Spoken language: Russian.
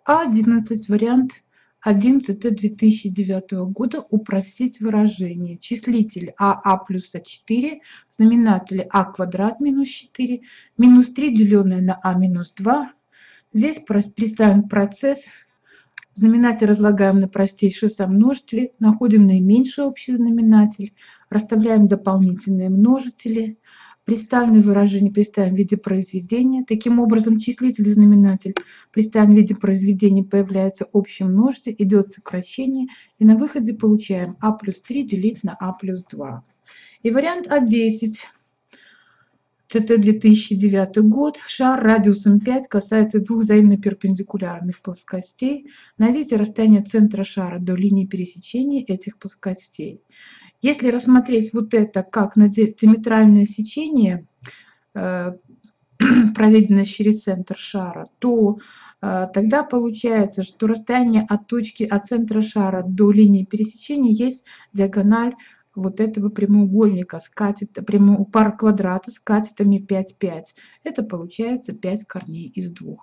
А11, вариант 11 2009 года, упростить выражение. Числитель АА плюс А4, в знаменателе А квадрат минус 4, минус 3 деленное на А минус 2. Здесь представим процесс. Знаменатель разлагаем на простейшие сомножители, находим наименьший общий знаменатель, расставляем дополнительные множители, представленное выражение представим в виде произведения. Таким образом, числитель и знаменатель представим в виде произведения, появляется общий множитель, идет сокращение, и на выходе получаем А плюс 3 делить на А плюс 2. И вариант А10. ЦТ 2009 год. Шар радиусом 5 касается двух взаимно перпендикулярных плоскостей. Найдите расстояние центра шара до линии пересечения этих плоскостей. Если рассмотреть вот это как диаметральное сечение, проведенное через центр шара, то тогда получается, что расстояние от точки, от центра шара до линии пересечения есть диагональ вот этого прямоугольника с пар квадрата с катетами 5, 5. Это получается 5 корней из 2.